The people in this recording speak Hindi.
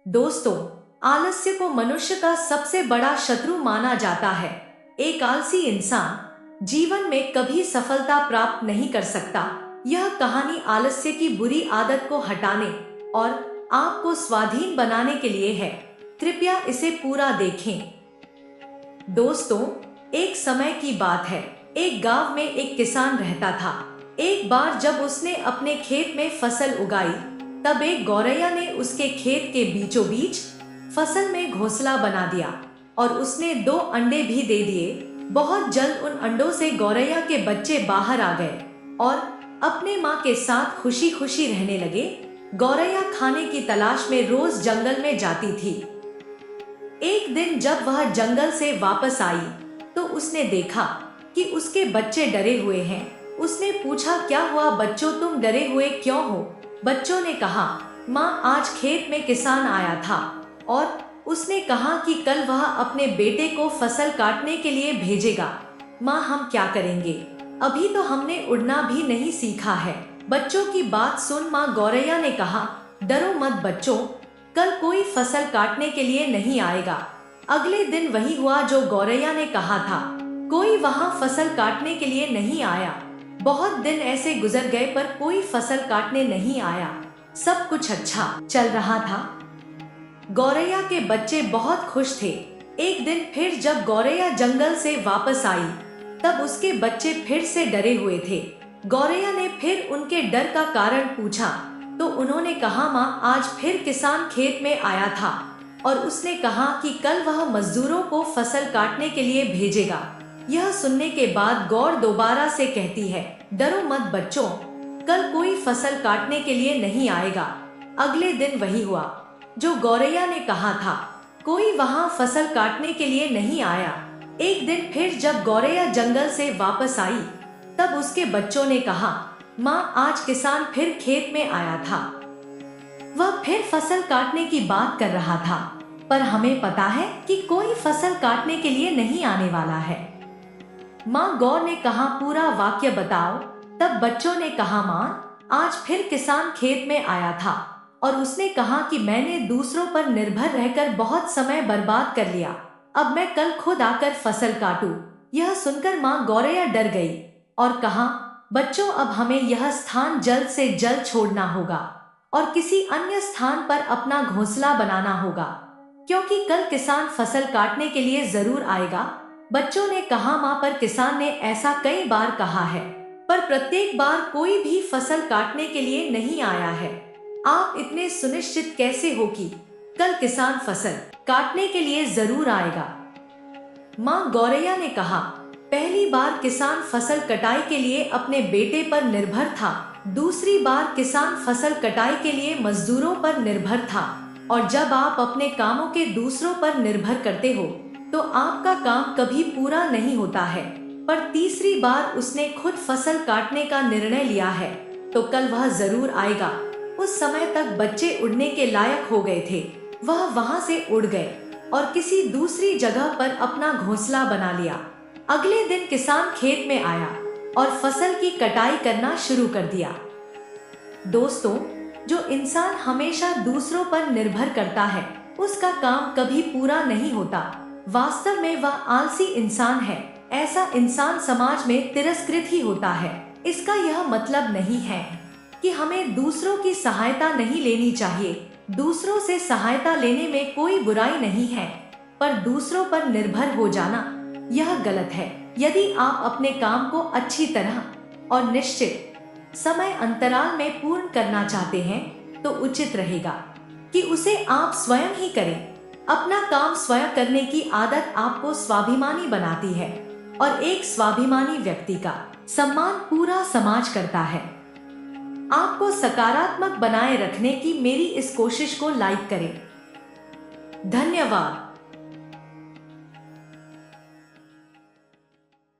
दोस्तों, आलस्य को मनुष्य का सबसे बड़ा शत्रु माना जाता है। एक आलसी इंसान जीवन में कभी सफलता प्राप्त नहीं कर सकता। यह कहानी आलस्य की बुरी आदत को हटाने और आपको स्वाधीन बनाने के लिए है। कृपया इसे पूरा देखें। दोस्तों, एक समय की बात है। एक गांव में एक किसान रहता था। एक बार जब उसने अपने खेत में फसल उगाई, तब एक गौरैया ने उसके खेत के बीचों बीच फसल में घोंसला बना दिया और उसने 2 अंडे भी दे दिए। बहुत जल्द उन अंडों से गौरैया के बच्चे बाहर आ गए और अपने माँ के साथ खुशी खुशी रहने लगे। गौरैया खाने की तलाश में रोज जंगल में जाती थी। एक दिन जब वह जंगल से वापस आई तो उसने देखा कि उसके बच्चे डरे हुए हैं। उसने पूछा, क्या हुआ बच्चों, तुम डरे हुए क्यों हो? बच्चों ने कहा, माँ, आज खेत में किसान आया था और उसने कहा कि कल वह अपने बेटे को फसल काटने के लिए भेजेगा। माँ, हम क्या करेंगे? अभी तो हमने उड़ना भी नहीं सीखा है। बच्चों की बात सुन माँ गौरैया ने कहा, डरो मत बच्चों, कल कोई फसल काटने के लिए नहीं आएगा। अगले दिन वही हुआ जो गौरैया ने कहा था। कोई वहां फसल काटने के लिए नहीं आया। बहुत दिन ऐसे गुजर गए पर कोई फसल काटने नहीं आया। सब कुछ अच्छा चल रहा था। गौरैया के बच्चे बहुत खुश थे। एक दिन फिर जब गौरैया जंगल से वापस आई, तब उसके बच्चे फिर से डरे हुए थे। गौरैया ने फिर उनके डर का कारण पूछा तो उन्होंने कहा, माँ, आज फिर किसान खेत में आया था और उसने कहा कि कल वह मजदूरों को फसल काटने के लिए भेजेगा। यह सुनने के बाद गौर दोबारा से कहती है, डरो मत बच्चों, कल कोई फसल काटने के लिए नहीं आएगा। अगले दिन वही हुआ जो गौरैया ने कहा था। कोई वहां फसल काटने के लिए नहीं आया। एक दिन फिर जब गौरैया जंगल से वापस आई, तब उसके बच्चों ने कहा, माँ, आज किसान फिर खेत में आया था। वह फिर फसल काटने की बात कर रहा था, पर हमें पता है कि कोई फसल काटने के लिए नहीं आने वाला है। माँ गौर ने कहा, पूरा वाक्य बताओ। तब बच्चों ने कहा, माँ, आज फिर किसान खेत में आया था और उसने कहा कि मैंने दूसरों पर निर्भर रहकर बहुत समय बर्बाद कर लिया। अब मैं कल खुद आकर फसल काटूं। यह सुनकर माँ गौरैया डर गई और कहा, बच्चों, अब हमें यह स्थान जल्द से जल्द छोड़ना होगा और किसी अन्य स्थान पर अपना घोंसला बनाना होगा, क्योंकि कल किसान फसल काटने के लिए जरूर आएगा। बच्चों ने कहा, माँ, पर किसान ने ऐसा कई बार कहा है, पर प्रत्येक बार कोई भी फसल काटने के लिए नहीं आया है। आप इतने सुनिश्चित कैसे हो कि कल किसान फसल काटने के लिए जरूर आएगा? माँ गौरैया ने कहा, पहली बार किसान फसल कटाई के लिए अपने बेटे पर निर्भर था, दूसरी बार किसान फसल कटाई के लिए मजदूरों पर निर्भर था, और जब आप अपने कामों के दूसरों पर निर्भर करते हो तो आपका काम कभी पूरा नहीं होता है। पर तीसरी बार उसने खुद फसल काटने का निर्णय लिया है, तो कल वह जरूर आएगा। उस समय तक बच्चे उड़ने के लायक हो गए थे। वह वहां से उड़ गए और किसी दूसरी जगह पर अपना घोंसला बना लिया। अगले दिन किसान खेत में आया और फसल की कटाई करना शुरू कर दिया। दोस्तों, जो इंसान हमेशा दूसरों पर निर्भर करता है, उसका काम कभी पूरा नहीं होता। वास्तव में वह आलसी इंसान है। ऐसा इंसान समाज में तिरस्कृत ही होता है। इसका यह मतलब नहीं है कि हमें दूसरों की सहायता नहीं लेनी चाहिए। दूसरों से सहायता लेने में कोई बुराई नहीं है, पर दूसरों पर निर्भर हो जाना यह गलत है। यदि आप अपने काम को अच्छी तरह और निश्चित समय अंतराल में पूर्ण करना चाहते हैं, तो उचित रहेगा कि उसे आप स्वयं ही करें। अपना काम स्वयं करने की आदत आपको स्वाभिमानी बनाती है और एक स्वाभिमानी व्यक्ति का सम्मान पूरा समाज करता है। आपको सकारात्मक बनाए रखने की मेरी इस कोशिश को लाइक करें। धन्यवाद।